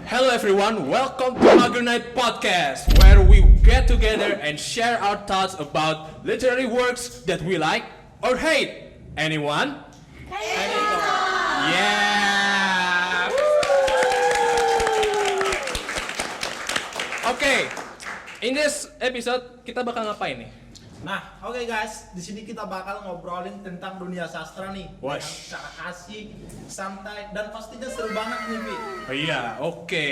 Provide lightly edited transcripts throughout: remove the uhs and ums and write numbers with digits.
Hello everyone, welcome to Mager Night Podcast, where we get together and share our thoughts about literary works that we like or hate. Anyone? Yeah. Okay, in this episode kita bakal ngapain nih? Nah, oke guys, di sini kita bakal ngobrolin tentang dunia sastra nih. Wah. Dengan cara asik, santai, dan pastinya seru banget nih, Vi. Oh iya, oke.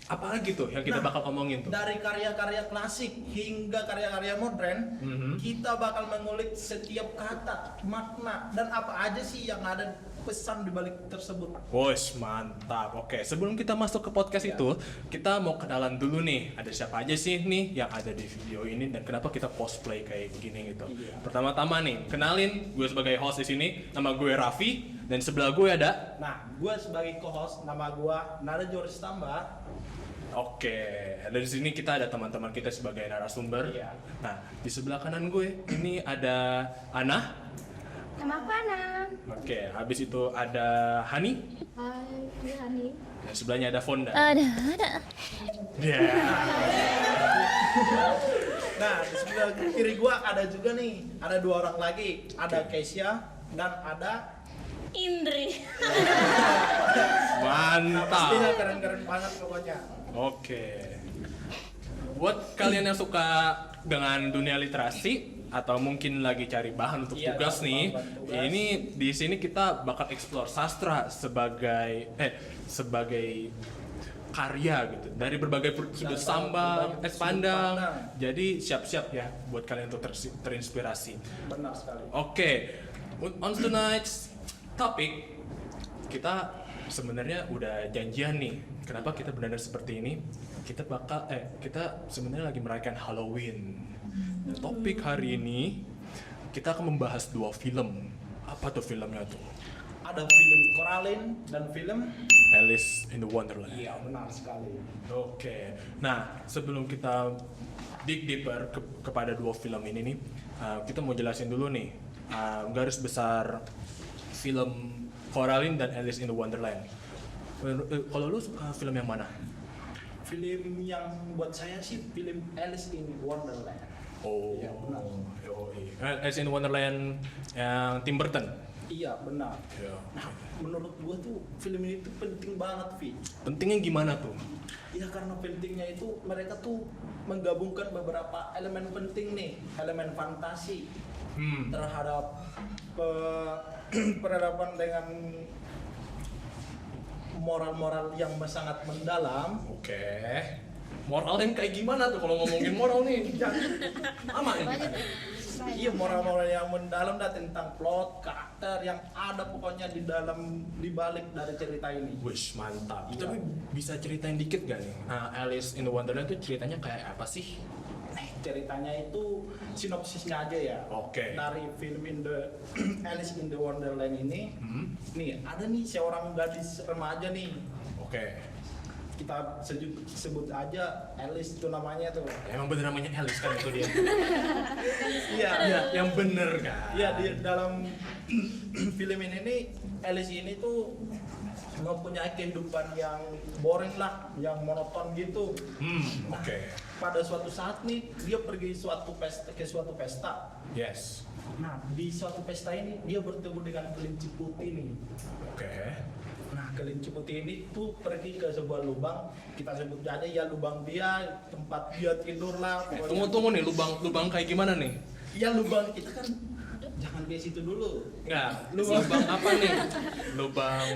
Apa lagi tuh yang kita bakal omongin tuh? Dari karya-karya klasik hingga karya-karya modern, kita bakal mengulik setiap kata, makna, dan apa aja sih yang ada pesan di balik tersebut. Wos, mantap. Oke, sebelum kita masuk ke podcast itu, kita mau kenalan dulu nih. Ada siapa aja sih nih yang ada di video ini dan kenapa kita cosplay kayak begini gitu. Pertama-tama nih, kenalin gue sebagai host di sini. Nama gue Raffi dan sebelah gue ada. Nah, gue sebagai co-host, nama gue Nada Joris Tambah. Oke, dari sini kita ada teman-teman kita sebagai narasumber. Iya. Nah, di sebelah kanan gue ini ada Ana. Nama aku Ana. Oke, habis itu ada Hani. Hai, gue Hani. Dan sebelahnya ada Fonda. Ada. Yeah. Nah, di sebelah kiri gue ada juga nih, ada dua orang lagi. Ada Keisha dan ada Indri. Nah, pastinya Mantap. keren-keren banget pokoknya. Oke. Buat kalian yang suka dengan dunia literasi atau mungkin lagi cari bahan untuk Iya, tugas cari nih, bahan tugas. ini di sini kita bakal explore sastra sebagai karya gitu dari berbagai sudut Dari sambang, berbagai sudut pandang. pandang. Jadi siap-siap ya buat kalian untuk terinspirasi. Benar sekali. Oke, on tonight's topic kita sebenarnya udah janjian nih. Kenapa kita benar-benar seperti ini? Kita sebenarnya lagi merayakan Halloween. Dan topik hari ini kita akan membahas dua film. Apa tuh filmnya tuh? Ada film Coraline dan film Alice in the Wonderland. Iya, benar sekali. Oke. Nah, sebelum kita dig deeper kepada dua film ini nih, kita mau jelasin dulu nih garis besar film Coraline dan Alice in the Wonderland. Kalau lu suka film yang mana? Film yang buat saya sih film Alice in Wonderland. Oh, Iya, benar. yoi. Alice in the Wonderland yang Tim Burton. Iya, benar. Ya. Nah, menurut gua tuh film ini tuh penting banget, Vi. Pentingnya gimana tuh? Iya, karena pentingnya itu mereka tuh menggabungkan beberapa elemen penting nih, elemen fantasi terhadap peradaban dengan moral-moral yang sangat mendalam. Oke. Moral yang kayak gimana tuh kalau ngomongin moral nih? Ama ini. Iya, moral-moral yang mendalam dah tentang plot, karakter yang ada pokoknya di balik dari cerita ini. Wish, mantap. Iya. Tapi bisa ceritain dikit gak nih? Nah, Alice in the Wonderland itu ceritanya kayak apa sih? Ceritanya itu sinopsisnya aja ya. Oke. Dari film Alice in the Wonderland ini, nih ada nih seorang gadis remaja nih. Oke. Kita sebut aja Alice itu namanya tuh. Emang bener namanya Alice kan itu dia? Iya. Iya, yang bener kan? Iya, di dalam film ini nih Alice ini tuh mempunyai kehidupan yang boring lah, yang monoton gitu. Oke. Pada suatu saat nih dia pergi ke suatu pesta. Yes. Nah, di suatu pesta ini dia bertemu dengan kelinci putih nih. Oke. Nah, kelinci putih ini tuh pergi ke sebuah lubang, kita sebut aja ya lubang dia, tempat dia tidur lah. pokoknya. Tunggu nih, lubang kayak gimana nih? Ya lubang kita kan jangan di situ dulu. Enggak, lubang apa nih? Lubang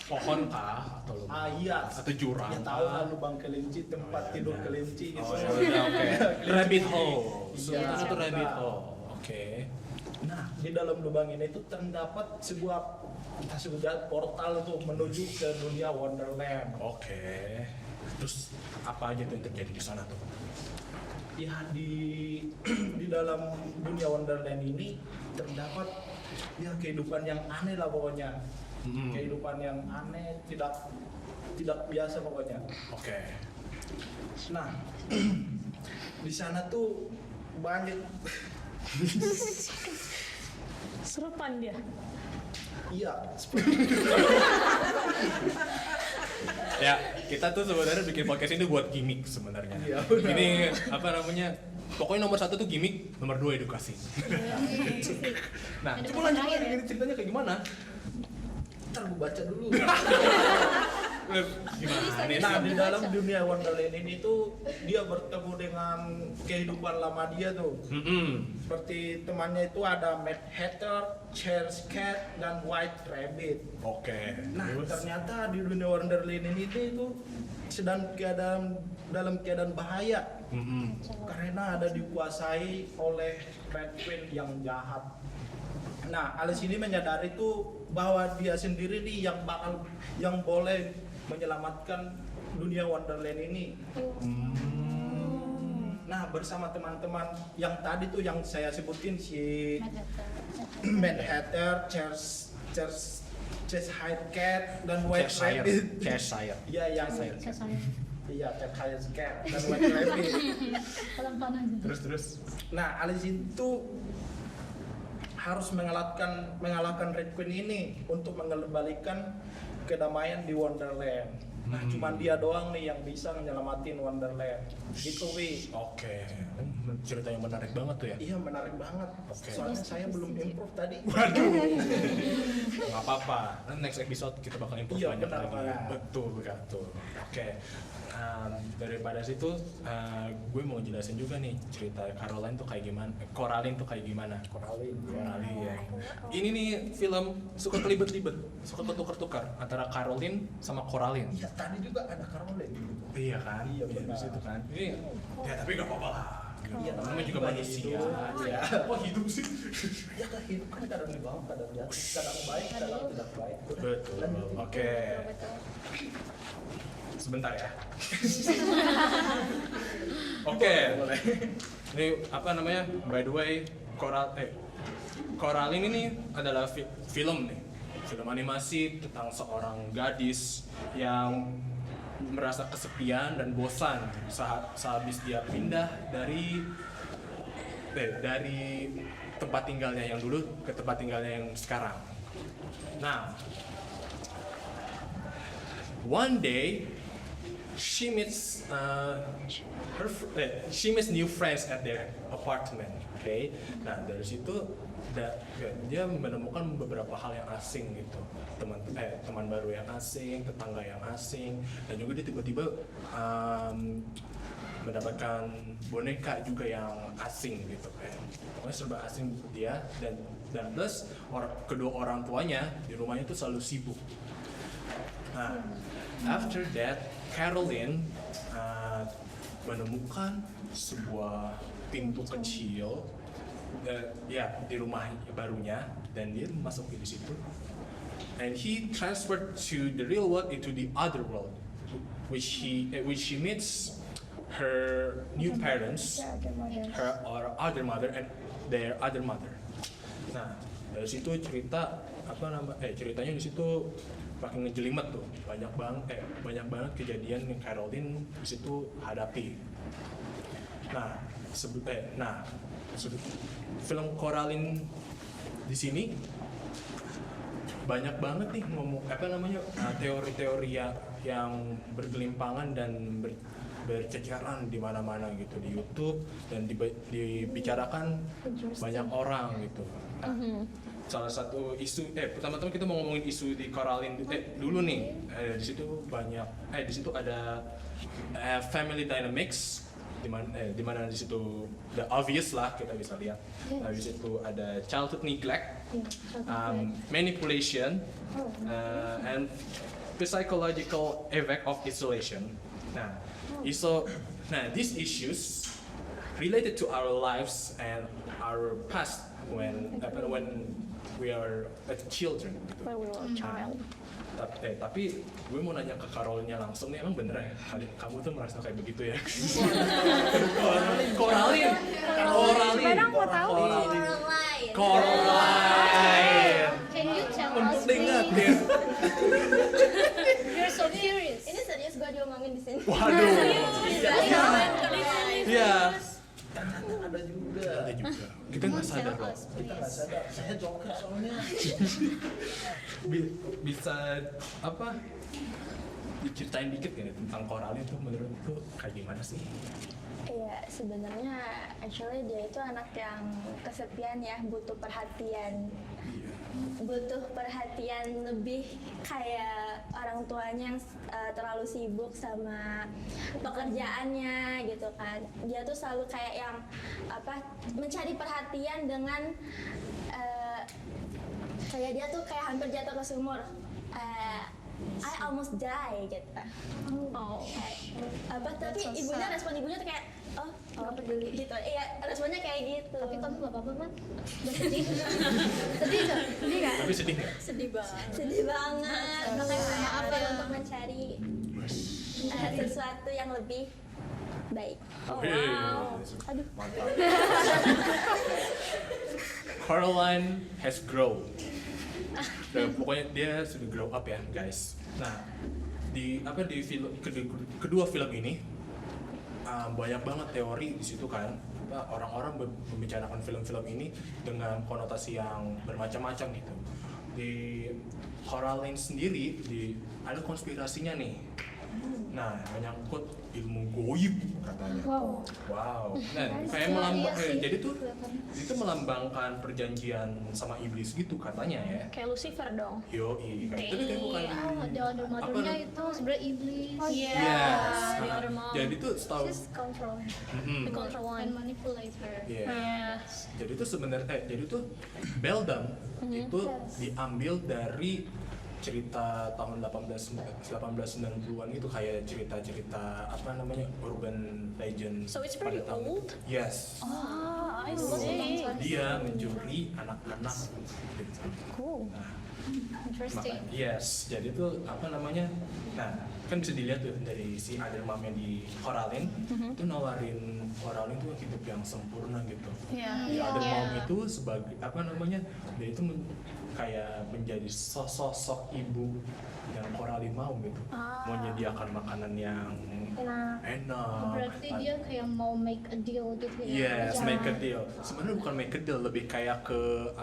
pohon kah? Atau lubang? Iya. Atau jurang? Ya tahu lah lubang kelinci, tempat tidur kelinci gitu. Oh ya udah, oke. Rabbit hole. Iya. Itu rabbit hole. Oke. Nah, di dalam lubang ini tuh terdapat sebuah kita sebut aja portal tuh menuju ke dunia Wonderland. Oke. Terus apa aja tuh yang terjadi di sana tuh? Ya di dalam dunia Wonderland ini terdapat ya kehidupan yang aneh lah pokoknya. Kehidupan yang aneh, tidak biasa pokoknya. Oke. Nah, di sana tuh banyak Serupan dia. iya Ya, Kita tuh sebenarnya bikin podcast ini buat gimmick sebenarnya. Iya, benar. Ini apa namanya? Pokoknya nomor 1 tuh gimmick, nomor 2 edukasi. Nah, Edukasi coba lanjut terakhir lagi, ya? ini ceritanya kayak gimana? Ntar gue baca dulu. Gimana nih? Nah, di dalam dunia Wonderland ini tuh dia bertemu dengan kehidupan lama dia tuh. Seperti temannya itu ada Mad Hatter, Charles Cat, dan White Rabbit. Oke. Nah, Terus? ternyata di dunia Wonderland ini tuh sedang dalam keadaan bahaya karena ada dikuasai oleh Red Queen yang jahat. Nah, Alice ini menyadari tuh bahwa dia sendiri nih yang boleh menyelamatkan dunia Wonderland ini. Nah, bersama teman-teman yang tadi tuh yang saya sebutin si Mad Hatter, Charles Hyde Cat, dan White Rabbit. Cheshire. Iya, yang Saya iya, Charles Hyde Cat dan White Rabbit. pelan-pelan aja. Terus. Nah, Alice itu harus mengalahkan Red Queen ini untuk mengembalikan kedamaian di Wonderland. Nah, cuman dia doang nih yang bisa menyelamatin Wonderland. Gitu, Wi. Oke. Cerita yang menarik banget tuh ya. Iya, menarik banget. Oke. Soalnya saya belum improve tadi. Waduh. Nggak apa-apa. Nanti next episode kita bakal improve Iya, banyak benar lagi. banget. Betul. Oke. Daripada situ, gue mau jelasin juga nih cerita Coraline tuh kayak gimana. Coraline tuh kayak gimana? Coraline. Coraline ya. Ini nih film suka kelibet-libet, suka ketukar-tukar antara Caroline sama Coraline. Iya, tadi juga ada Caroline. Iya kan? Iya, benar. Di situ kan. Ini ya tapi nggak apa-apa lah. Iya, namanya juga manusia. Iya. Oh hidup sih. Ya, hidup kan kadang di bawah, kadang di atas, kadang baik, kadang tidak baik. Udah, Betul. lanjutin. Oke. Sebentar ya. Oke. Boleh. Ini apa namanya? By the way, Coraline ini adalah film nih. Film animasi tentang seorang gadis yang merasa kesepian dan bosan sehabis dia pindah dari tempat tinggalnya yang dulu ke tempat tinggalnya yang sekarang. Nah, one day she meets new friends at their apartment. Okay, nah dari situ dia menemukan beberapa hal yang asing gitu, teman baru yang asing, tetangga yang asing, dan juga dia tiba-tiba mendapatkan boneka juga yang asing gitu kan. Pokoknya serba asing dia dan plus kedua orang tuanya di rumahnya itu selalu sibuk. Nah, after that Caroline menemukan sebuah pintu kecil di rumah barunya dan dia masuk di situ. And he transferred to the real world into the other world, which she meets her new parents, her other mother and their other mother. Nah, dari situ ceritanya di situ makin ngejelimet tuh, banyak banget kejadian yang Caroline di situ hadapi. Nah, film Coraline di sini banyak banget nih ngomong teori-teori yang bergelimpangan dan berceceran di mana-mana gitu di YouTube dan dibicarakan banyak orang gitu. Salah satu isu pertama-tama kita mau ngomongin isu di Coraline dulu nih. Di situ ada family dynamics di mana di situ the obvious lah kita bisa lihat. Di situ ada childhood neglect, manipulation, and psychological effect of isolation. These issues related to our lives and our past when we are children. Gitu. When we were a child. Tapi gue mau nanya ke Caroline-nya langsung nih, emang bener ya kamu tuh merasa kayak begitu ya? Coraline. Sekarang mau tahu. Coraline. Can you tell Untuk us diingetin. We're so curious. Ini serius gue diomongin di sini. Waduh. Iya. Ternyata ada juga. Ada juga. Kita nggak sadar loh. Kita nggak sadar. Saya joker soalnya. Bisa apa? ceritain dikit ya tentang Coraline itu menurut itu kayak gimana sih? Iya, sebenarnya actually dia itu anak yang kesepian ya, butuh perhatian. Butuh perhatian lebih kayak orang tuanya yang terlalu sibuk sama pekerjaannya gitu kan. Dia tuh selalu kayak yang mencari perhatian dengan kayak dia tuh kayak hampir jatuh ke sumur. I almost die gitu. Oh. Tapi ibunya respon ibunya tuh kayak nggak peduli gitu. Iya, responnya kayak gitu. Tapi kamu gak apa-apa kan? Gak sedih? sedih gak? Sedih gak? Tapi sedih nggak? Sedih banget. Makanya Maaf apa ya. untuk mencari sesuatu yang lebih baik. Oh, Wih, wow. Aduh. mantap. Coraline has grown. Pokoknya dia sudah grow up ya guys. Nah di film kedua film ini banyak banget teori di situ kan. Orang-orang membicarakan film-film ini dengan konotasi yang bermacam-macam gitu. Di Coraline sendiri ada konspirasinya nih. Nah, menyangkut ilmu goib katanya. Wow. Nah, kayak jadi tuh itu melambangkan perjanjian sama iblis gitu katanya ya. Kayak Lucifer dong. Yoi, kayak itu kayak bukan. The other mother-nya itu sebenarnya iblis. Yes. The other mom. Jadi tuh setahu She's control. Mm-mm. The control one. And manipulator. Iya. Yes. Jadi tuh sebenarnya jadi tuh Beldam itu diambil dari cerita tahun 1890-an itu kayak cerita-cerita urban legend. So it's pretty pada tahun old? itu. Yes. I So, see. dia mencuri anak-anak gitu. Cool. Nah, Interesting. yes, jadi tuh nah kan bisa dilihat tuh dari si other mom-nya di Coraline itu nawarin Coraline tuh hidup yang sempurna gitu. Yeah. Di other mom itu sebagai dia itu kayak menjadi sosok ibu yang Coraline mau gitu, menyediakan makanan yang enak. Berarti dia kayak mau make a deal gitu ya? Yes, make a deal. Sebenarnya bukan make a deal, lebih kayak ke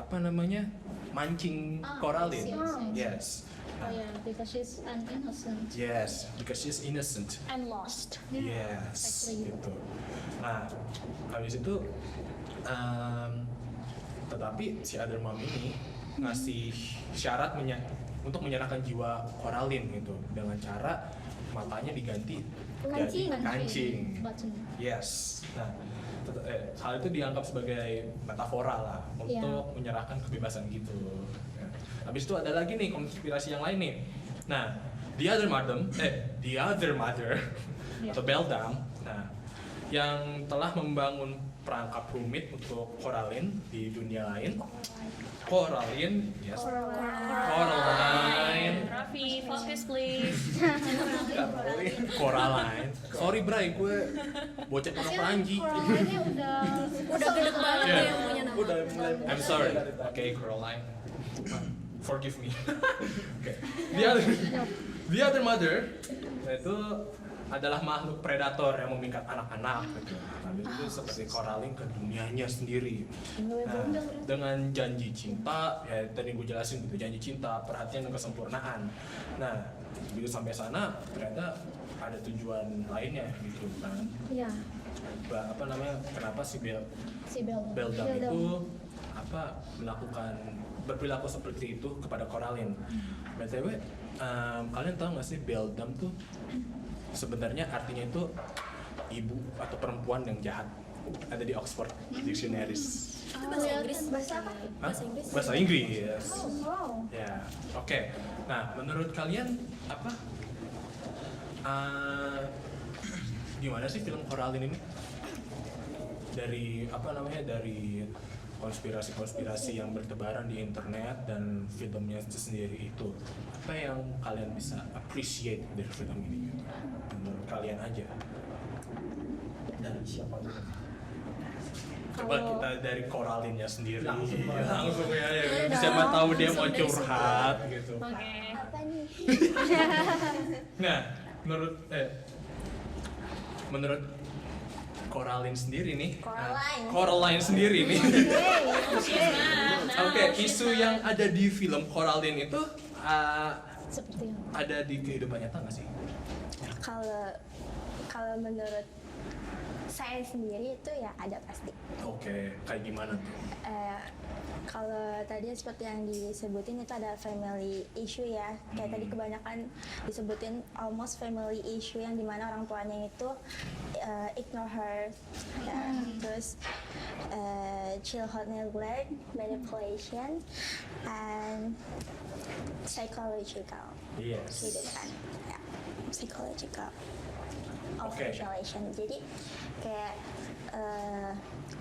mancing Coraline. I see. Yes. Oh yeah, because she's an innocent Yes, because she's innocent. and lost. Yes, Exactly. gitu. Nah, habis itu, tetapi si other mom ini ngasih syarat untuk menyerahkan jiwa Coraline gitu dengan cara matanya diganti jadi kancing. Button. Yes. Nah, hal itu dianggap sebagai metafora lah untuk menyerahkan kebebasan gitu. Ya. Habis itu ada lagi nih konspirasi yang lain nih. Nah, the other mother atau Beldam, nah, yang telah membangun perangkap rumit untuk Coraline di dunia lain. Coraline, yes. Coraline. Raffi, focus please. Coraline. Sorry Bray, gue bocah orang Peranji. Coralinenya udah gede banget Yeah. yang punya nama. Udah mulai. I'm sorry. Okay, Coraline. Forgive me. Okay. The other mother itu adalah makhluk predator yang memikat anak-anak gitu. Habis itu seperti Coraline ke dunianya sendiri. Nah, dengan janji cinta, ya tadi gue jelasin gitu, janji cinta, perhatian dan kesempurnaan. Nah, begitu sampai sana ternyata ada tujuan lainnya gitu kan. Iya. Kenapa si Si Beldam. Beldam itu berperilaku seperti itu kepada Coraline. BTW, kalian tahu nggak sih Beldam tuh sebenarnya artinya itu ibu atau perempuan yang jahat. Ada di Oxford Dictionaries. Bahasa Inggris. Bahasa apa? Hah? Bahasa Inggris. Ya, oke. Nah, menurut kalian gimana sih film Coraline ini? Dari dari konspirasi-konspirasi yang bertebaran di internet dan filmnya itu sendiri itu, apa yang kalian bisa appreciate dari film ini? Menurut kalian aja. Dari siapa dulu? Coba kita dari Coraline-nya sendiri. Langsung ya. Siapa tahu dia mau curhat gitu. Oke. Apa nih? Nah, menurut Coraline sendiri nih. Coraline sendiri nih. Oke, isu yang ada di film Coraline itu seperti itu. Ada di kehidupan nyata nggak sih? Kalau menurut saya sendiri itu ya ada pasti. Oke, kayak gimana tuh? Kalau tadi seperti yang disebutin itu ada family issue ya. Kayak tadi kebanyakan disebutin almost family issue yang dimana orang tuanya itu ignore her. Ya. Terus childhood neglect, manipulation, and psychological. Yes. Gitu kan. Ya, psychological. Oke. Manipulation. Jadi kayak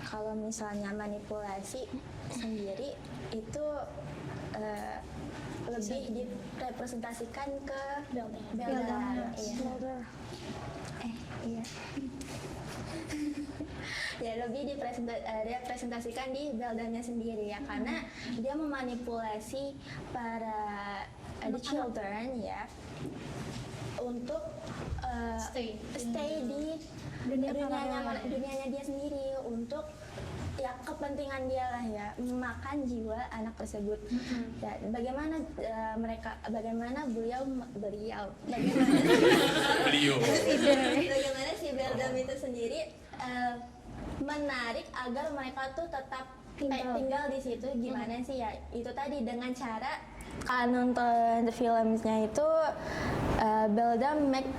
kalau misalnya manipulasi sendiri itu lebih direpresentasikan ke Belda. Iya. Iya. Ya lebih direpresentasikan di Beldanya sendiri ya, karena dia memanipulasi para the children ya untuk stay di dunianya dia sendiri, untuk ya kepentingan dia lah ya, memakan jiwa anak tersebut. Dan bagaimana bagaimana si Beldam itu sendiri menarik agar mereka tuh tetap tinggal di situ. Gimana sih ya, itu tadi dengan cara kalau nonton filmnya itu Beldam make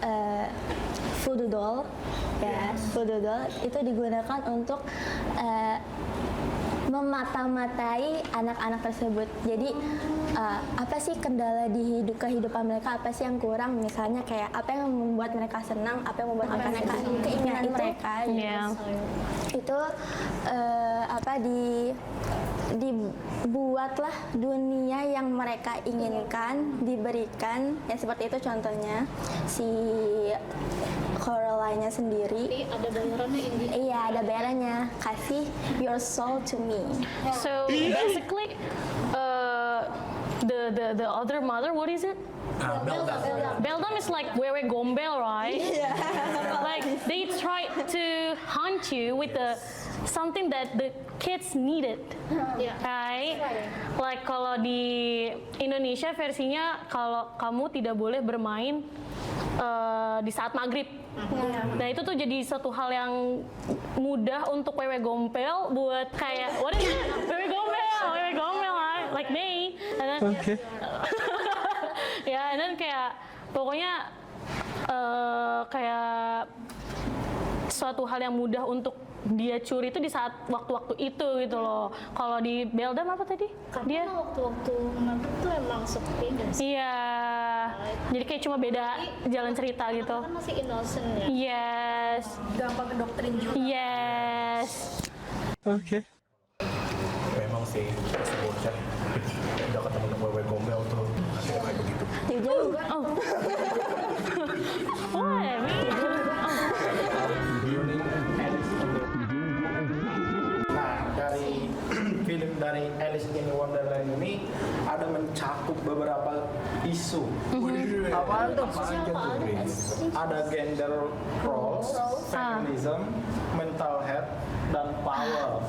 voodoo doll ya. Voodoo doll itu digunakan untuk memata-matai anak-anak tersebut. Jadi apa sih kendala di kehidupan mereka, apa sih yang kurang, misalnya kayak apa yang membuat mereka senang, apa yang membuat mereka keinginan mereka itu dibuatlah dunia yang mereka inginkan, diberikan ya, seperti itu contohnya si Coraline-nya sendiri. Ada bayarannya ini. Iya, ada bayarannya. Kasih your soul to me. So basically, the other mother, what is it? Belda. Beldam is like Wewe Gombel, right? Like they try to hunt you with something that the kids needed, right? Like kalau di Indonesia versinya kalau kamu tidak boleh bermain di saat maghrib. Nah itu tuh jadi satu hal yang mudah untuk Wewe Gombel buat kayak what is it? Wewe Gombel, right? Like me. And then, ya, and then kayak pokoknya kayak suatu hal yang mudah untuk dia curi itu di saat waktu-waktu itu gitu loh. Kalau di Beldam apa tadi? Karena waktu-waktu maghrib tuh emang sepi dan Iya. Jadi kayak cuma beda jalan cerita gitu. kan masih innocent ya. Yes. Gampang ngedoktrin juga. Yes. Memang sih pas bocah udah ketemu dengan Wewe Gombel tuh akhirnya kayak begitu. Oh. What? Nah, dari film dari Alice in Wonderland ini ada mencakup beberapa isu. Apaan tuh? Ada gender roles, feminism, mental health, dan power.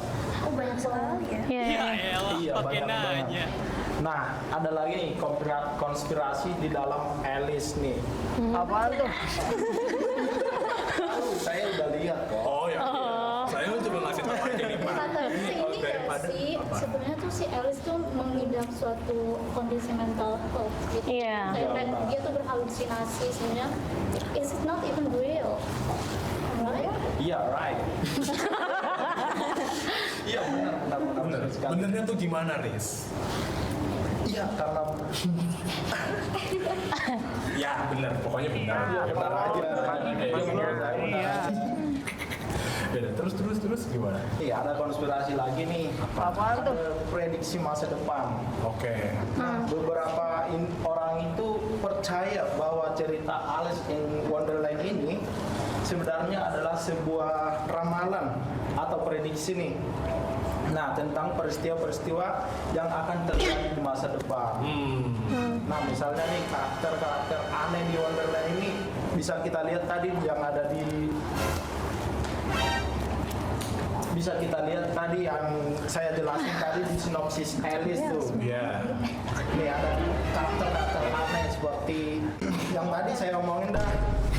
Oh banyak sekali ya. Yeah. Iya, banyak banget. Nah, ada lagi nih konspirasi di dalam Alice nih. Apaan tuh? Saya udah lihat kok. Oh ya. Saya coba ngasih tahu aja nih Pak. Tapi ini nggak sih, sebenarnya tuh si Alice tuh mengidap suatu kondisi mental health gitu. Iya. Kayak dia tuh berhalusinasi sebenarnya. Is it not even real? Right? Iya, right. Iya, benar sekali. Benernya tuh gimana, Riz? Iya, karena Ya bener, pokoknya bener. benar aja. Beda. Terus gimana? Iya, ada konspirasi lagi nih. Apaan tuh? Prediksi masa depan. Oke. Beberapa orang itu percaya bahwa cerita Alice in Wonderland ini sebenarnya adalah sebuah ramalan atau prediksi nih. Nah, tentang peristiwa-peristiwa yang akan terjadi di masa depan. Nah, misalnya nih karakter-karakter aneh di Wonderland ini bisa kita lihat tadi yang ada di yang saya jelasin tadi di sinopsis Alice tuh. Iya. Nih ada karakter-karakter aneh seperti yang tadi saya omongin dah.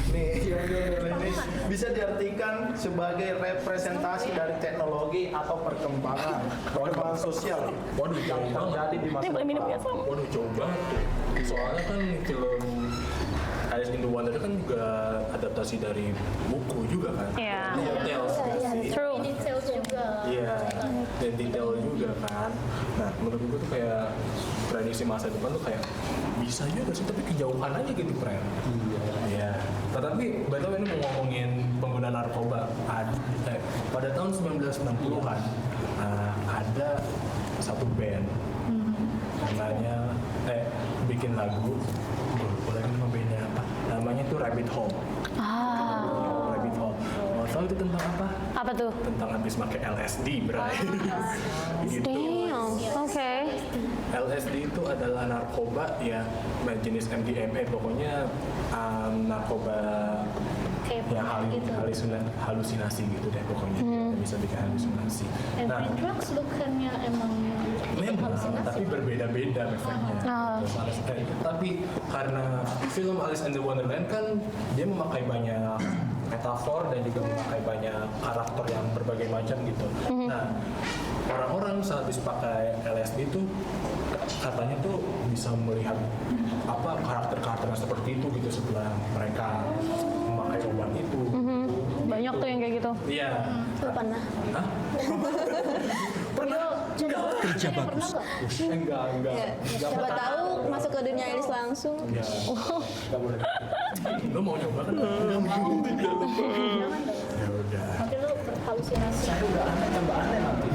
Nih, ini bisa diartikan sebagai representasi dari teknologi atau perkembangan sosial Waduh, yang jauh banget. terjadi di masa Ini boleh minum ya, depan. Sam? Waduh, jauh banget tuh. Soalnya kan film Alice in the Wonderland kan juga adaptasi dari buku juga kan. Iya. Detail sih. True. Detail juga. Iya, dan detail juga kan. Nah, menurut gue tuh kayak prediksi masa depan tuh kayak bisa juga sih, tapi kejauhan aja gitu, friend. Iya. Tetapi, betul ini mau ngomongin pengguna narkoba. Pada tahun 1960-an, ada satu band namanya bikin lagu. Boleh nama bandnya apa? Namanya tuh Rabbit Hole. Rabbit Hole. Mau tahu itu tentang apa? Apa tuh? Tentang habis pakai LSD, Bray. Gitu. Damn. Oke. LSD itu adalah narkoba ya, jenis MDMA, pokoknya narkoba Kayak yang gitu. halusinasi gitu deh pokoknya. Bisa bikin halusinasi. Nah, Every drugs bukannya emang memang, halusinasi. tapi berbeda-beda efeknya. Tapi karena film Alice in the Wonderland kan dia memakai banyak metafor dan juga memakai banyak karakter yang berbagai macam gitu. Nah, orang-orang saat habis pakai LSD itu katanya tuh bisa melihat apa karakter-karakter yang seperti itu gitu setelah mereka memakai obat itu. Banyak tuh yang kayak gitu. Iya. Lu pernah? Hah? Pernah? Kerja bagus. Enggak. Siapa tahu masuk ke dunia Elis langsung. Ya. Enggak boleh. Lo mau nyoba kan? Enggak mau. Ya udah. Nanti lu berhalusinasi. Saya udah aneh tambah aneh nanti.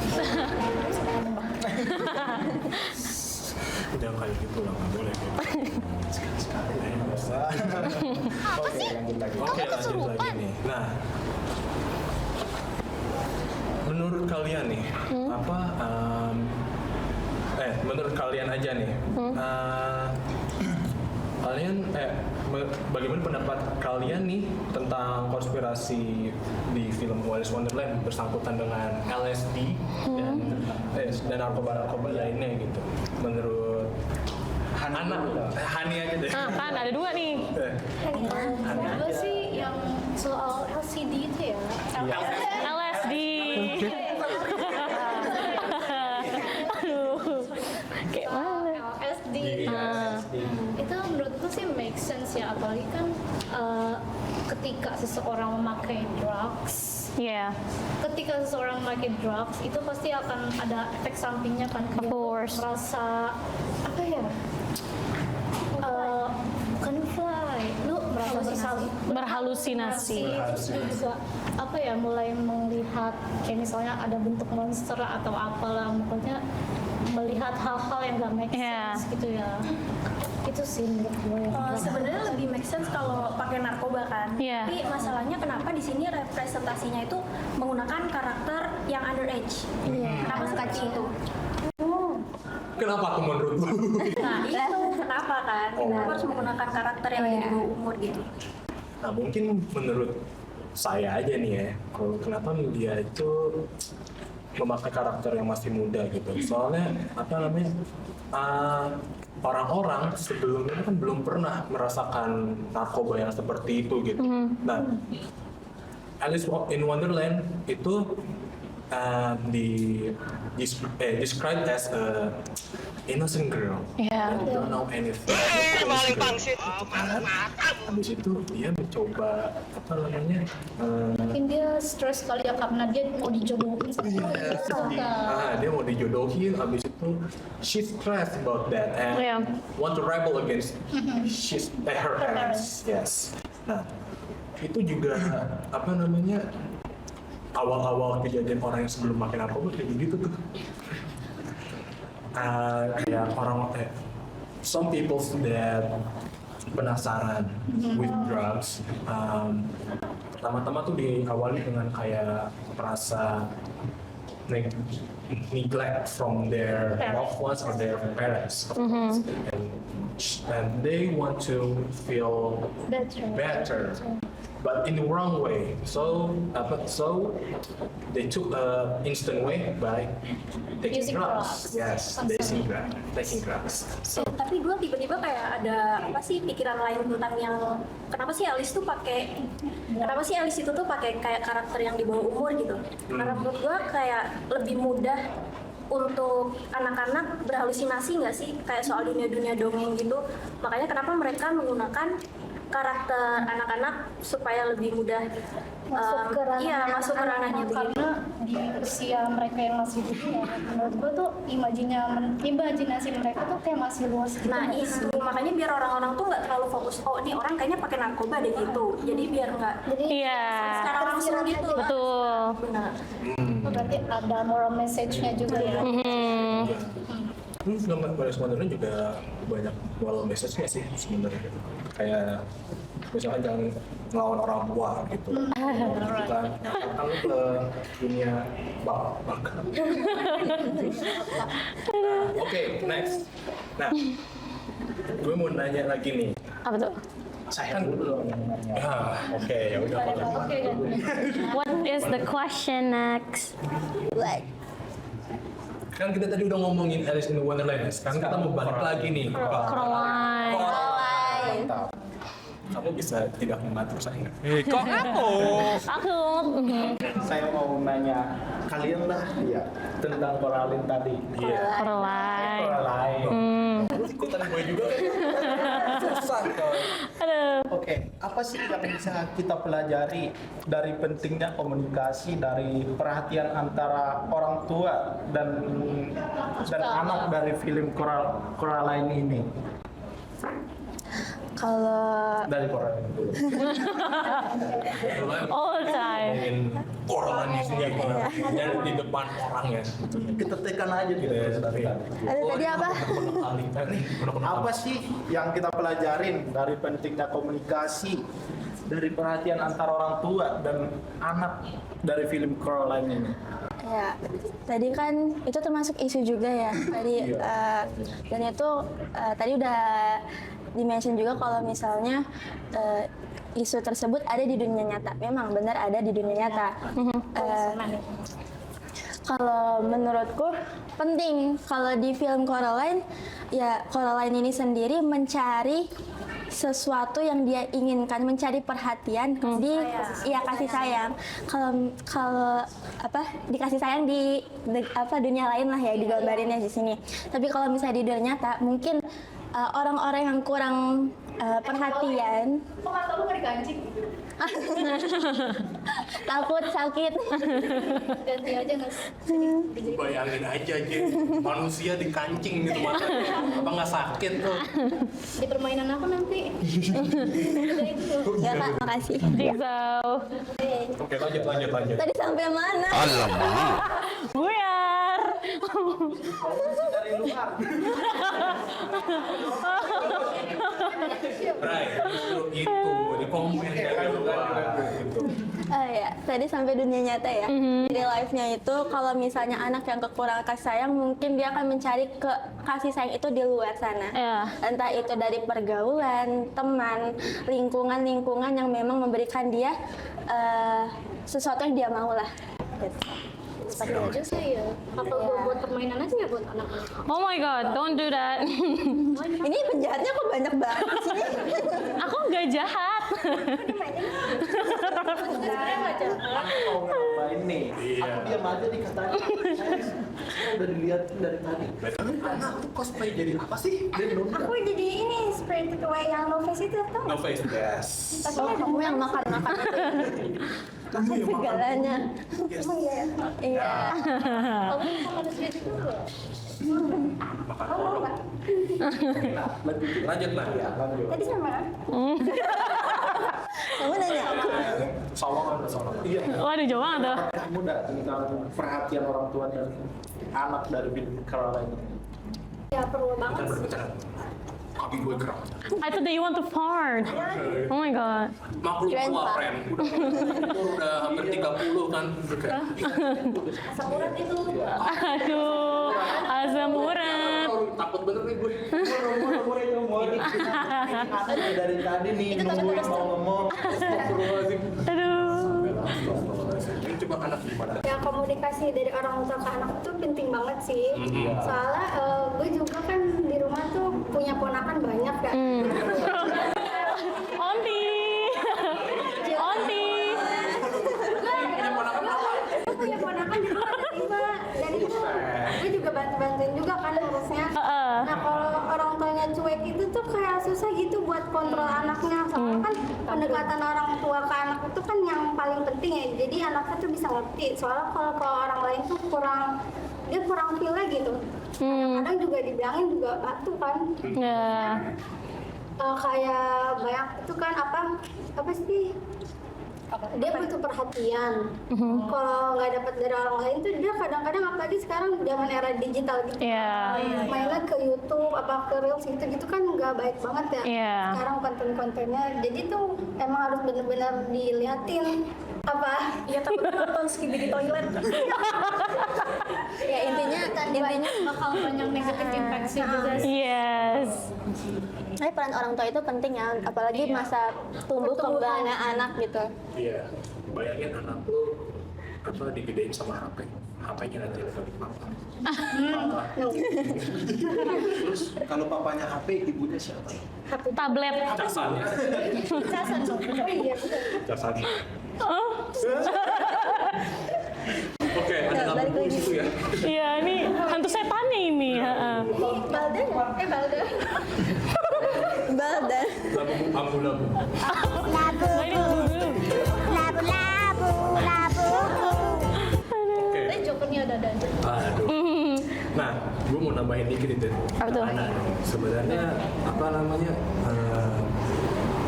Udah kayak gitu lah, nggak boleh kayak gitu. Sekali-sekali lah ya, biasa. Oke, lanjut lagi. Oke, lanjut lagi nih. Nah, menurut kalian nih, apa? Menurut kalian aja nih, kalian bagaimana pendapat kalian nih tentang konspirasi di film Alice Wonderland bersangkutan dengan LSD dan narkoba lainnya gitu? Menurut Hani aja deh. Kan ada dua nih. Gue sih yang soal LCD itu ya. LSD. Aduh. Kayak mana? LSD. Iya. Itu menurutku sih make sense ya, apalagi kan ketika seseorang memakai drugs. Yeah. Ketika seseorang memakai drugs itu pasti akan ada efek sampingnya kan. Of course. Merasa apa ya? Bukan fly, lu merasa Berhalusinasi. Terus lu juga apa ya, mulai melihat kayak misalnya ada bentuk monster atau apalah, pokoknya melihat hal-hal yang gak make Yeah. sense gitu ya. Itu sih menurut gue yang Sebenarnya lebih make sense kalau pakai narkoba kan. Iya. Tapi masalahnya kenapa di sini representasinya itu menggunakan karakter yang underage. Kenapa seperti itu? Kenapa tuh menurut lu? Nah itu kenapa kan? Kenapa harus menggunakan karakter yang ada di bawah umur gitu? Nah, mungkin menurut saya aja nih ya, kalau kenapa dia itu memakai karakter yang masih muda gitu. Soalnya apa namanya? Orang-orang sebelumnya kan belum pernah merasakan narkoba yang seperti itu gitu. Nah, Alice in Wonderland itu described as a innocent girl Yeah. that don't know anything. Paling pangsit. Habis itu dia mencoba apa namanya? mungkin dia stres kali ya karena dia mau dijodohin sama Dia mau dijodohin, habis itu she's stressed about that and Yeah. want to rebel against her parents. Yes. Nah, itu juga apa namanya? Awal-awal kejadian orang yang sebelum makan narkoba kayak begitu tuh. Kayak some people that penasaran with drugs. Pertama-tama tuh diawali dengan kayak merasa neglect from their loved ones or their parents, of course. And they want to feel better. but in the wrong way. So they took a instant way by taking Using drugs. drugs. Yes, taking drugs. So Tapi gue tiba-tiba kayak ada apa sih pikiran lain tentang yang kenapa sih Alice itu tuh pakai kayak karakter yang di bawah umur gitu. Karena menurut gue kayak lebih mudah untuk anak-anak berhalusinasi nggak sih kayak soal dunia-dunia dongeng gitu. Makanya kenapa mereka menggunakan karakter anak-anak supaya lebih mudah masuk ke ranahnya iya masuk ke ranahnya begitu. karena di usia mereka yang masih muda menurut gue tuh imajinasi mereka tuh kayak masih luas gitu. Nah itu makanya biar orang-orang tuh nggak terlalu fokus oh ini orang kayaknya pakai narkoba deh gitu. Jadi biar nggak Iya. secara langsung gitu. Betul. Benar. berarti ada moral message-nya juga ya. film Baris Modern juga banyak moral message-nya sih sebenarnya. Kayak misalnya jangan ngelawan orang tua gitu. Bukan nyatakan lu ke dunia bak. Oke, next. Nah, gue mau nanya lagi nih. Apa tuh? Kan dulu yang nanya. Oke, ya udah. Oke kan. What is the question next? Kan kita tadi udah ngomongin Alice in Wonderland. Sekarang kita mau balik lagi nih. Coraline. Mantap. Kamu bisa tidak mengatur saya nggak? Kok aku? Aku. Saya mau nanya kalian lah ya tentang Coraline tadi. Iya. Coraline. Coraline. Ikutan gue juga kan. Susah kok. Aduh. Oke, apa sih yang bisa kita pelajari dari pentingnya komunikasi, dari perhatian antara orang tua dan anak dari film Coraline ini? Kalau Dari Coraline dulu. All the time. Ingin Coraline sendiri dan di depan orang ya. Kita tekan aja gitu ya. tadi apa? Apa sih yang kita pelajarin dari pentingnya komunikasi, dari perhatian antara orang tua dan anak dari film Coraline ini? Ya, tadi kan itu termasuk isu juga ya. Tadi dan itu tadi udah dimention juga kalau misalnya isu tersebut ada di dunia nyata. Memang benar ada di dunia nyata. Kalau menurutku penting kalau di film Coraline, ya Coraline ini sendiri mencari sesuatu yang dia inginkan, mencari perhatian di kasih sayang. Kalau dikasih sayang di dunia lain lah ya digambarinnya di sini. Tapi kalau misalnya di dunia nyata mungkin orang-orang yang kurang perhatian. Kok kata lu nggak dikancing? Takut sakit. Ganti aja nggak? Bayangin aja manusia dikancing gitu matanya. Apa nggak sakit tuh? Di permainan aku nanti. Udah itu. Ya Kak, makasih. Jigsaw. Oke, lanjut. Tadi sampai mana? Buyar. Dari luar. Right, justru itu di komen dari luar gitu. Ya, tadi sampai dunia nyata ya. Di life-nya itu kalau misalnya anak yang kekurangan kasih sayang, mungkin dia akan mencari kasih sayang itu di luar sana. Iya. Entah itu dari pergaulan, teman, lingkungan yang memang memberikan dia sesuatu yang dia mau lah. Gitu. Tapi aja sih ya. Apa gua buat permainan aja ya buat anak-anak? Oh my god, don't do that. Ini penjahatnya kok banyak banget sini. Aku nggak jahat. Sebenarnya nggak jahat. Aku mau ngapain nih? Aku diam aja dikatain. Saya udah dilihatin dari tadi. Anak lu cosplay jadi apa sih? Dia nunda. Aku jadi ini Spirited Away yang no face itu tau No face, yes. Oh, kamu yang makan-makan itu. Makan segalanya. Yes. Iya. Kamu manusia juga. Makan orang. Lanjut lah. Tadi sama Kamu nanya aku. Sawangan. Iya. Waduh, jauh banget tuh. Kamu udah tentang perhatian orang tua dan anak dari film Coraline ini. ya perlu banget sih. Bentar. Kaki gue gerak. I thought that you want to fart. Oh my god. Maklum Kirain tua, Pak. friend. Udah hampir 30 kan. Asam urat itu Aduh, asam urat. Takut bener nih gue. Dari tadi nih nungguin mau ngomong. komunikasi dari orang tua ke anak itu penting banget sih. Soalnya gue juga kan di rumah tuh punya ponakan banyak kan. Onti. Onti. Gue punya ponakan di rumah ada 5 dan itu gue juga bantuin juga kan ngurusnya. Nah kalau orang tuanya cuek itu tuh kayak susah gitu buat kontrol anaknya. Soalnya kan pendekatan orang tua ke anak itu kan yang paling penting ya. Jadi anaknya tuh bisa ngerti. Soalnya kalau ke orang lain tuh dia kurang feel gitu. Kadang juga dibilangin juga batu kan. Kayak banyak itu kan apa sih? Dia butuh perhatian. Kalau nggak dapat dari orang lain tuh dia kadang-kadang apalagi sekarang zaman era digital gitu. Mainnya ke YouTube ke Reels gitu kan nggak baik banget ya. Sekarang konten-kontennya. Jadi tuh emang harus benar-benar diliatin Ya takut nonton skip di toilet. ya intinya bakal banyak negatif impact sih juga sih. Yes. Tapi peran orang tua itu penting ya, apalagi masa tumbuh kembangnya anak gitu. Iya, bayangin anak lu digedein sama HP-nya nanti dari papa. Terus kalau papanya HP, ibunya siapa? Tablet. Casannya. Casannya. Oke, ada lampu di situ ya. Iya, ini hantu setannya ini. Baldan. Lampu. Nah, ini Tapi jokernya udah ada. Aduh. Nah, gue mau nambahin dikit itu. Anak. Sebenarnya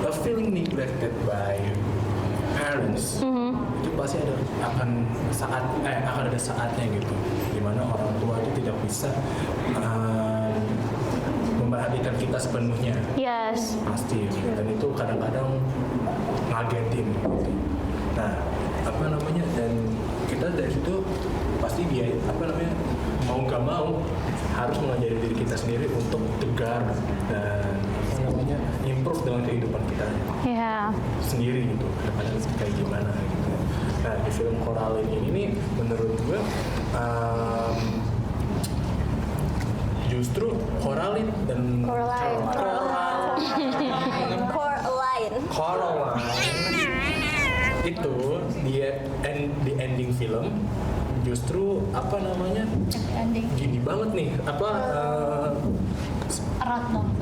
a feeling neglected by parents itu pasti akan ada saatnya gitu, dimana orang tua itu tidak bisa memperhatikan kita sepenuhnya. Yes. Pasti, dan itu kadang-kadang ngagetin gitu. Nah, dan kita dari situ pasti dia mau nggak mau harus mengajari diri kita sendiri untuk tegar dan improve dengan kehidupan kita sendiri gitu, kadang kayak gimana gitu. Nah, di film Coraline ini menurut gue justru Coraline dan Coraline itu di ending film justru gini banget nih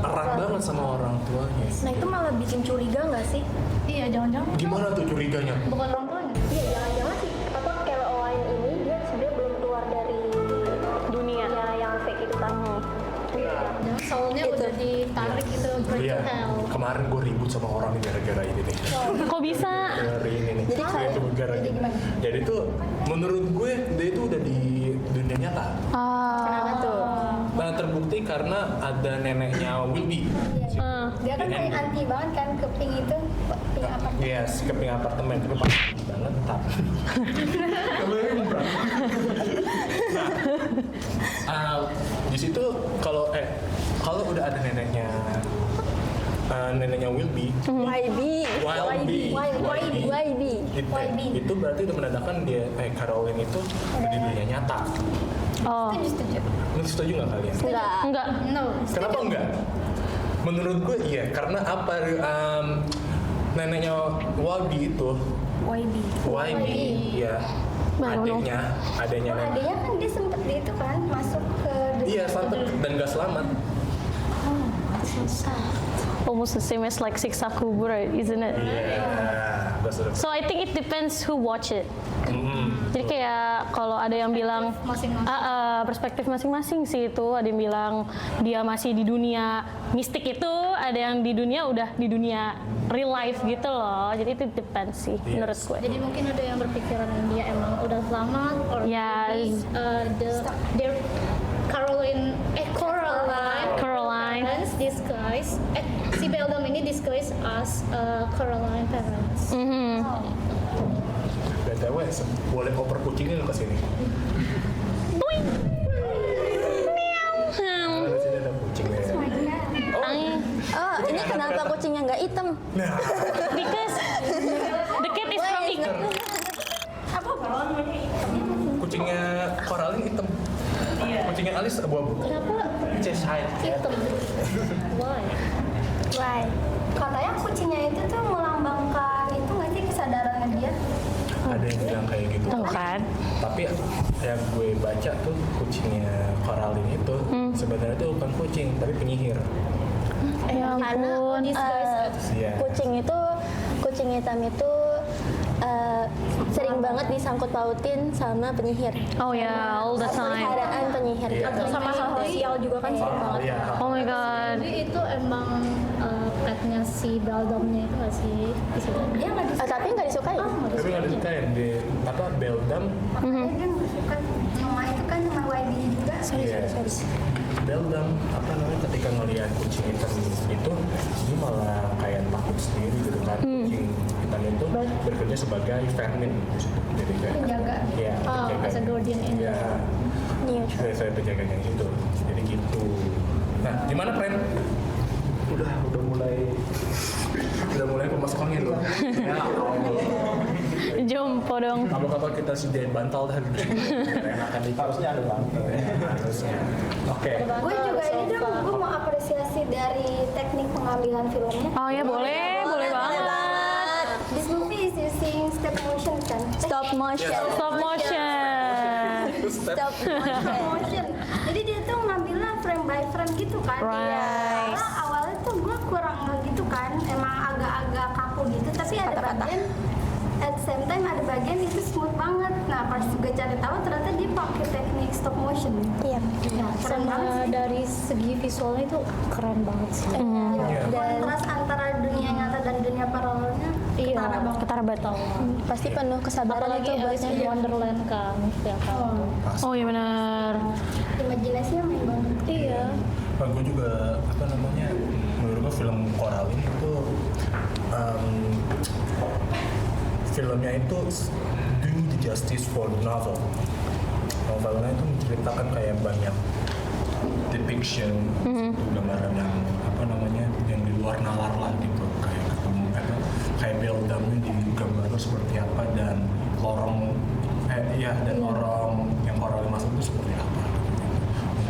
erat banget sama orang tuanya. Nah itu malah bikin curiga nggak sih? Iya, jangan-jangan Gimana tuh curiganya? bukan orang tuanya. Iya jangan-jangan sih Caroline ini dia sebenarnya belum keluar dari dunia yang fake itu kan. Dan soulnya udah ditarik gitu break Iya, to hell. kemarin gue ribut sama orang nih gara-gara ini nih. Kok bisa? Dari ini nih. Itu gara Jadi tuh menurut gue dia itu udah di dunia nyata. Kenapa tuh? Nah, terbukti karena ada neneknya Wilby. Dia kan paling anti banget kan ke Pink itu, Pink apa? Yes, ke Pink apartemen itu pas banget tak. Nah, di situ kalau udah ada neneknya Wilby, itu berarti udah menandakan dia Caroline itu udah di dunia nyata. Setuju. Lu setuju nggak kalian? Enggak. No. Kenapa enggak? Menurut gue iya, karena neneknya Wilby itu ya adanya Adanya kan dia sempet itu kan masuk ke iya selamat dan gak selamat. Almost the same as like Siksa Kubur, isn't it? Iya, So I think it depends who watch it. Jadi kayak kalau ada yang bilang perspektif masing-masing sih itu, ada yang bilang dia masih di dunia mistik itu, ada yang di dunia udah di dunia real life gitu loh. Jadi itu depends sih menurut gue. Jadi mungkin ada yang berpikiran dia emang udah selamat, or maybe their Coraline parents disguise si Beldam ini disguise as Coraline parents. BTW, boleh oper kucingnya ke sini? Di sini ada kucingnya. Oh, ini kenapa kucingnya nggak hitam? Nah, Because the cat is from Ikan. kucingnya Alice abu-abu. Kenapa Chest height. hitam? Why? Why? Katanya kucingnya itu tuh melambangkan itu nggak sih kesadarannya dia? Ada yang bilang kayak gitu. Tuh kan. Tapi yang gue baca tuh kucingnya Coraline itu sebenarnya tuh bukan kucing tapi penyihir. Ya Karena ampun. Iya. kucing hitam itu sering banget disangkut pautin sama penyihir. Oh ya, all the time. Peliharaan penyihir. Iya. Atau sama sosial juga kan sering banget. Iya. Oh my god. Jadi itu emang petnya si Beldamnya itu nggak sih? Dia nggak disuka. Tapi nggak disukai. Tapi nggak disukain di apa Beldam. Makanya dia nggak suka. Sama itu kan sama YB juga. Iya. Beldam apa namanya ketika ngelihat kucing hitam itu dia malah kayak takut sendiri gitu kan. Kucing hitam itu bekerja sebagai vermin jadi kayak Penjaga. Iya, Oh, penjaga. as a guardian angel. Iya. Saya penjaganya itu. Jadi gitu. Nah, gimana friend? Udah mulai pemasukannya loh. Ya, Jumpo dong. apa kita sediain bantal dan enakan di harusnya ada bantal ya. Harusnya. Oke. Gue juga ini dong, gue mau apresiasi dari teknik pengambilan filmnya. Oh ya boleh banget. This movie is using step motion kan? Stop motion. Stop motion. Stop Stop motion. motion. Jadi dia tuh ngambilnya frame by frame gitu kan? Right. Karena awalnya tuh gue kurang gitu kan, emang agak-agak kaku gitu. Tapi ada bagian, at the same time ada bagian itu smooth banget. Nah pas gue cari tahu ternyata dia pakai teknik stop motion. Iya. Ya, Keren banget sama sih. dari segi visualnya itu keren banget sih. Iya. Kontras antara dunia nyata dan dunia paralelnya Iya, ketara banget. Ketara betul. Pasti penuh kesabaran Apalagi itu Alice in buatnya. Wonderland kan, ya kan. Oh iya benar. Imajinasinya main banget. Iya. Nah, gue juga apa namanya menurut gue film Coraline itu filmnya itu do the justice for the novel. Novelnya itu menceritakan kayak banyak depiction, gambaran yang apa namanya yang di luar nalar lah gitu kayak ketemu kayak Beldamnya digambarkan seperti apa dan lorong lorong yang Coraline masuk itu seperti apa.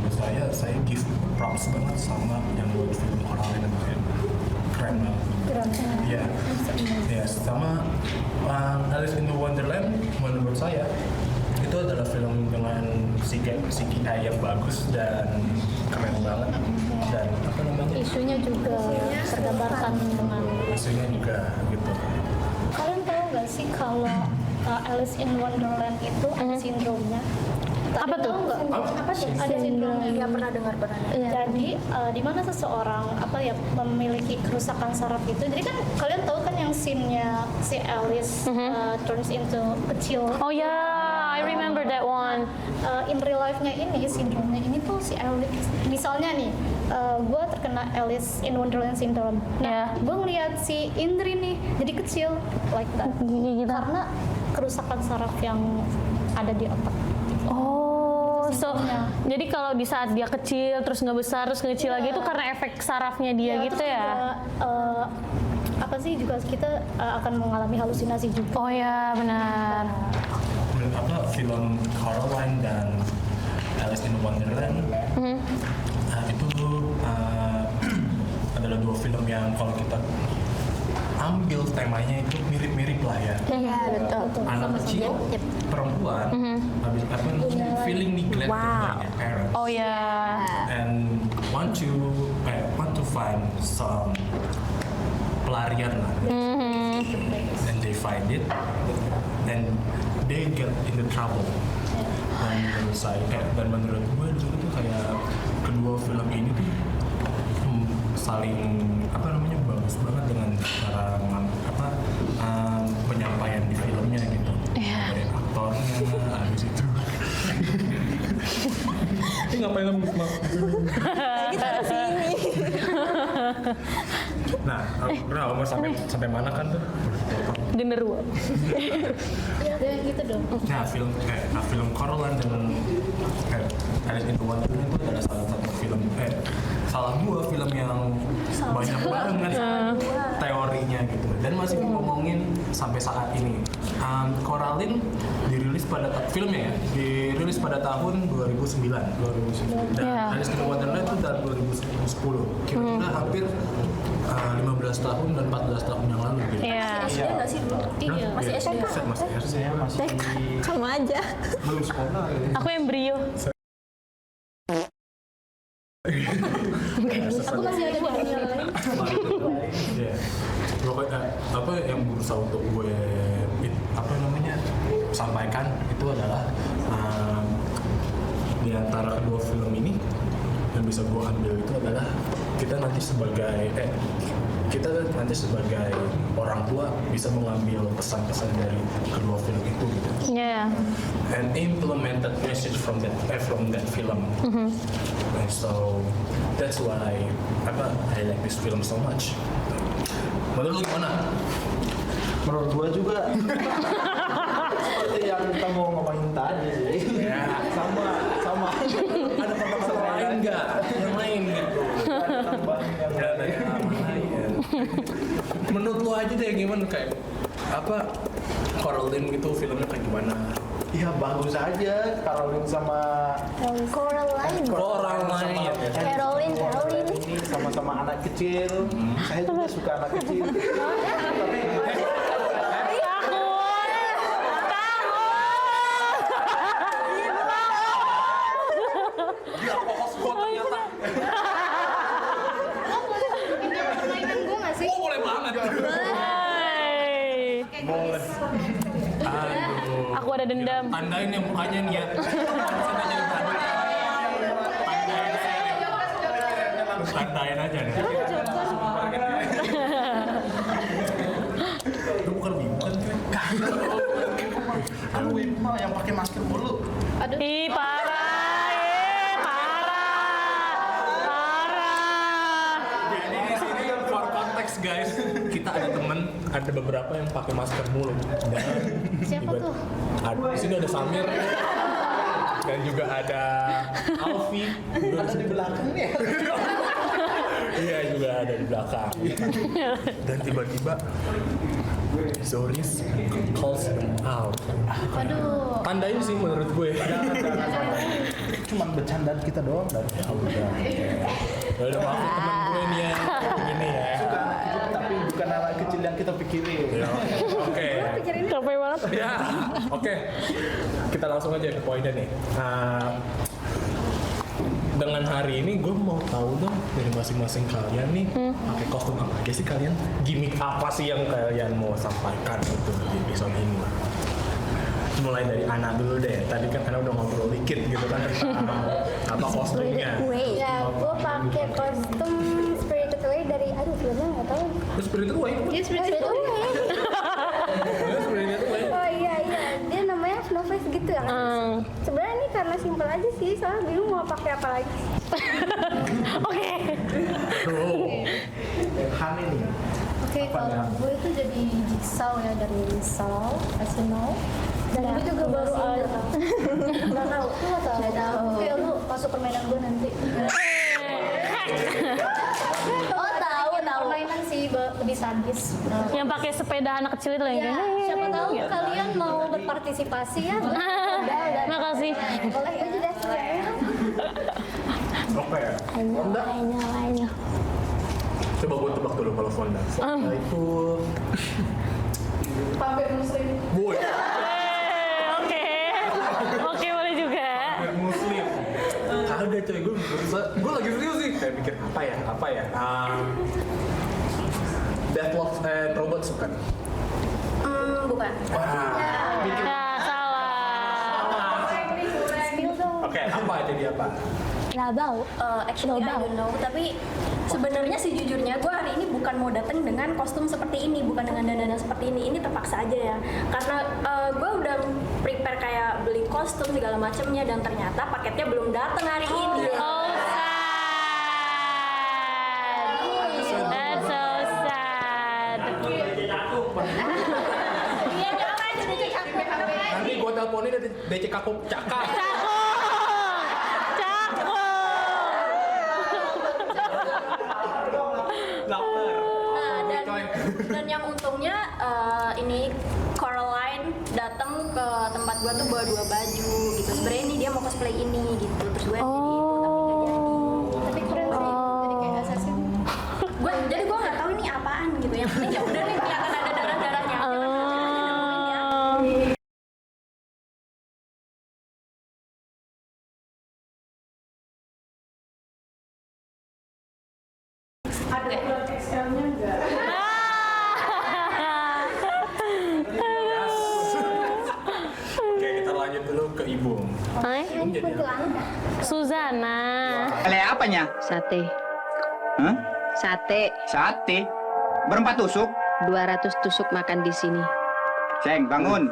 Menurut saya give props banget sama yang buat film Coraline itu keren banget. Iya, ya sama Alice in Wonderland menurut saya itu adalah film dengan CGI yang bagus dan keren banget dan apa namanya Isunya juga tergambarkan dengan. isunya juga gitu. Kalian tahu nggak sih kalau Alice in Wonderland itu ada sindromnya? Apa tuh? Tahu nggak? Apa tuh? Ada sindromnya. Nggak pernah dengar. Jadi di mana seseorang memiliki kerusakan saraf itu. Jadi kan kalian tahu kan yang scene-nya si Alice turns into kecil. Oh ya, I remember that one. In real life-nya ini sindromnya ini tuh si Alice. Misalnya nih, gue terkena Alice in Wonderland syndrome. Nah, Yeah. gue ngeliat si Indri nih jadi kecil like that. Gitu. Karena kerusakan saraf yang ada di otak. Oh, so Simptomnya. jadi kalau di saat dia kecil terus nggak besar terus kecil lagi itu karena efek sarafnya dia Iya, gitu terus ya? juga, apa sih juga kita akan mengalami halusinasi juga. Oh ya benar. Apa film Coraline dan Alice in Wonderland itu adalah dua film yang kalau kita ambil temanya itu mirip-mirip lah ya. Iya betul. Anak kecil, perempuan, habis apa namanya, feeling neglected by their parents, Oh ya. and want to find some pelarian lah, and they find it, and they get into trouble. Dan menurut gue juga tuh kayak kedua film ini tuh saling apa namanya bagus banget dengan cara penyampaian di filmnya gitu. Dari aktornya, habis itu. Ini ngapain kamu? Nah, umur sampai mana kan tuh? Genderuwo. Ya gitu dong. Nah, film Coraline dan Alice in Wonderland itu adalah salah satu film salah dua film yang banyak banget teorinya gitu dan masih ngomongin sampai saat ini. Coraline dirilis pada filmnya ya, dirilis pada tahun 2009. Dan Yeah. Alice in Wonderland itu tahun 2010. Kira-kira hampir 15 tahun dan 14 tahun yang lalu gitu. Iya. SD nggak sih dulu? Iya. Masih SMK? Masih SD. Sama aja. Belum sekolah ya. Aku embrio. Aku masih ada di dunia lain. Iya. Pokoknya apa yang berusaha untuk gue sampaikan itu adalah di antara kedua film ini yang bisa gue ambil itu adalah kita nanti sebagai orang tua bisa mengambil pesan-pesan dari kedua film itu gitu. Yeah. And implemented message from that film. And so that's why I like this film so much. Menurut lu gimana? Menurut gua juga seperti yang kita mau ngomongin tadi sih. Ya. Sama. Ada pembahasan lain nggak? Yang lain gitu. Ada yang lain. Menurut lu aja deh gimana kayak Coraline gitu filmnya kayak gimana? Iya bagus aja Caroline sama Coraline. Coraline. Caroline. ini sama-sama anak kecil. Saya juga suka anak kecil. Tapi Permainan gue nggak sih? Boleh banget. Hai. Boleh. Aduh. Aku ada dendam. Tandain yang mukanya nih ya. Tandain aja nih. Lu bukan wibu kan? kan wibu mah yang pakai masker mulu. Aduh. Ih, parah. Parah. Jadi di sini for context guys, kita ada temen, ada beberapa yang pakai masker mulu. Dan Siapa tuh? Di sini ada Samir. Dan juga ada Alfi. Ada di belakang nih. Iya juga ada di belakang. Dan tiba-tiba Zoris calls them out. Aduh. Tandain sih menurut gue. Cuman bercandaan kita doang dan Ya udah. Ya udah maaf teman gue nih ya. Begini ya. suka anak kecil tapi bukan anak kecil yang kita pikirin. Ya, oke. Capek banget. Ya, oke. Kita langsung aja ke poinnya nih. Dengan hari ini gue mau tahu dong dari masing-masing kalian nih pakai kostum apa aja sih kalian? Gimmick apa sih yang kalian mau sampaikan gitu di episode ini? Mulai dari Ana dulu deh. Tadi kan Ana udah ngobrol dikit gitu kan tentang apa kostumnya. Ya, gue pakai kostum Spirited Away dari sebenarnya nggak tahu. Terus Spirited Away? Dia seperti itu. Terus Spirited Away? Oh iya, dia namanya Snowface gitu ya kan? Sebenarnya ini karena simpel aja sih, soalnya bingung mau pakai apa lagi. Oke. Oh. Han ini. Oke, kalau gue itu jadi Jigsaw ya dari Saw, as you know. Dan gue juga baru nggak tahu, lu nggak tahu. Oke, lu masuk permainan gue nanti. Oh tahu. Permainan sih lebih sadis. Yang pakai sepeda anak kecil itu lagi. Ya, siapa tahu kalian mau berpartisipasi ya? Makasih. Boleh ya? Sudah siap. Oke. Lainnya. Coba gue tebak dulu kalau Fonda. Fonda itu Pampir muslim. boy. Oke, boleh juga. Muslim. Ada coy, gue lagi serius sih. Kayak mikir apa ya? Death, Love, and Robots bukan? Bukan. Ya, salah. Oke, apa jadi apa? Nggak tahu. Actually I don't know, tapi sebenarnya sejujurnya gue hari ini bukan mau datang dengan kostum seperti ini, bukan dengan dandanan seperti ini terpaksa aja ya, karena gue udah prepare kayak beli kostum segala macamnya dan ternyata paketnya belum datang hari ini. Oh, sad. That's so sad. Iya, jangan aja deh capek. Nanti gue teleponin dari DC Kakuk Cakap. Dan yang untungnya ini Coraline gue tuh bawa 2 baju gitu. Sebenarnya ini dia mau cosplay ini gitu, terus gue jadi itu Tapi keren sih. Jadi kayak assassin. jadi gue nggak tahu ini apaan gitu. Yang penting ya udah nih kelihatan ada darah-darahnya. Oke, kita lanjut dulu ke Ibu. Hai, Ibu jadi apa? Suzana. Lele apanya? Sate. Hah? Sate. Sate. Berempat tusuk. 200 tusuk makan di sini. Ceng, bangun.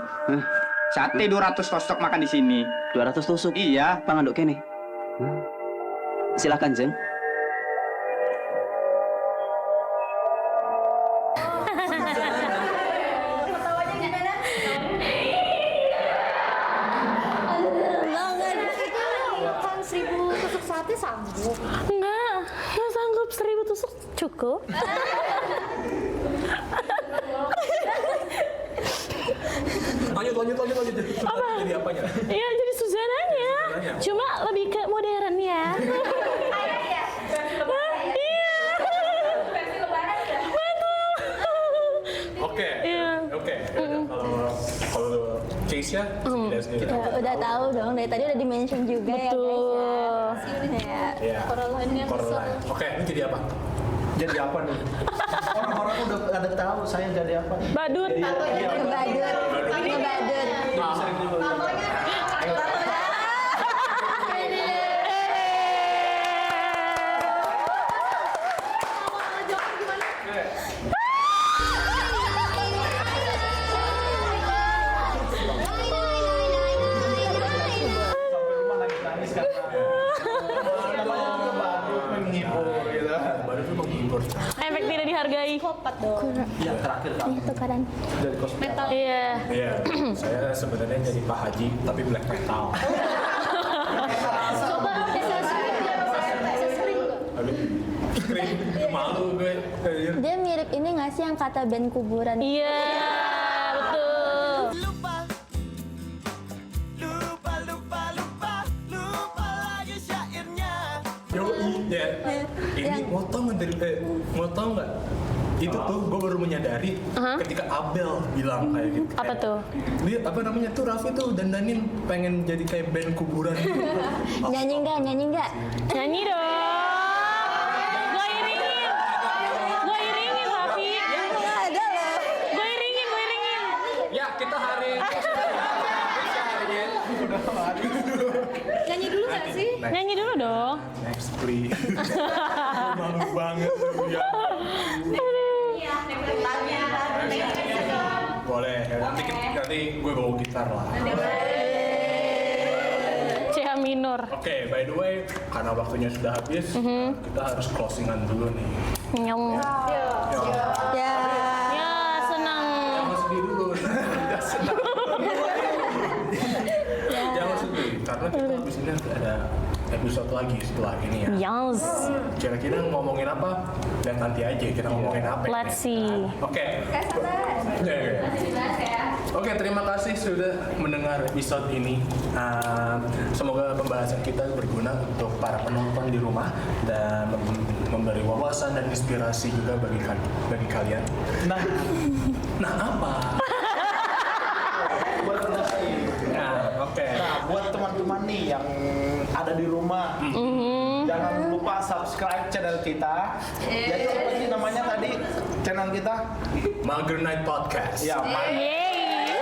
Sate 200 tusuk makan di sini. 200 tusuk. Iya. Panganduk kene. Silakan, Jeng. Makan 1000 tusuk sate sanggup. Nggak sanggup 1000 tusuk cukup. Lanjut. Jadi apanya? Iya, jadi Suzananya. Cuma lebih ke modern ya. Iya. Oke. Iya. Oke. Kalau case ya, sendiri. Udah tahu dong, dari tadi udah di-mention juga ya guys ya. Iya. Coraline-nya Coraline. Oke, ini jadi apa? Jadi apa nih? Orang-orang udah ada tahu saya jadi apa. Badut. Ngebadur. Sering juga. Sampai rumah lagi nangis karena namanya juga badut menghibur gitu. Baru tuh menghibur. Efek tidak dihargai. Yang terakhir kamu Tukaran. dari cosplay. Iya. Iya. Saya sebenarnya jadi Pak Haji tapi black metal. Coba Aduh. Scream. Malu gue. Dia mirip ini nggak sih yang kata band kuburan? Iya, betul. Ya. Ini mau tau nggak? Itu tuh gue baru menyadari ketika Abel bilang kayak gitu. Apa tuh? Dia apa namanya tuh Raffi tuh dandanin pengen jadi kayak band kuburan gitu. Nyanyi nggak? Nyanyi dong. Gue iringin, Raffi. Nggak ada loh. Gue iringin. Ya kita hari nyanyi dulu nggak sih? Nyanyi dulu dong. next please. Malu banget tuh ya. Boleh, ya, nanti gue bawa gitar lah. C minor. Oke, by the way, karena waktunya sudah habis, kita harus closingan dulu nih. Nyong. Ya. Ya, senang. Jangan sedih dulu. Udah senang. Jangan sedih, karena kita habis ini nanti ada episode lagi setelah ini ya. Yes. Kira-kira ngomongin apa? Dan nanti aja kita ngomongin apa. Let's see. Oke. Oke, terima kasih sudah mendengar episode ini. Semoga pembahasan kita berguna untuk para penonton di rumah dan memberi wawasan dan inspirasi juga bagi kalian. Nah apa? Oke. Nah, buat teman-teman nih yang ada di rumah, jangan lupa subscribe channel kita. Jadi apa sih namanya tadi channel kita? Mager Night Podcast. Ya, Yeay.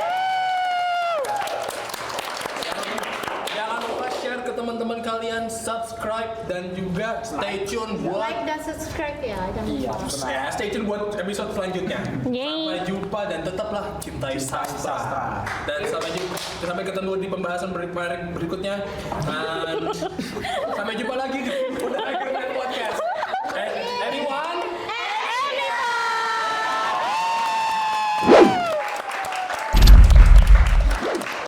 Jangan lupa share ke teman-teman kalian, subscribe dan juga stay tune buat Like dan subscribe ya, jangan iya, lupa. benar. ya, stay tune buat episode selanjutnya. Yeay. Sampai jumpa dan tetaplah cintai sastra. Dan sampai ketemu di pembahasan berikutnya. Dan sampai jumpa lagi di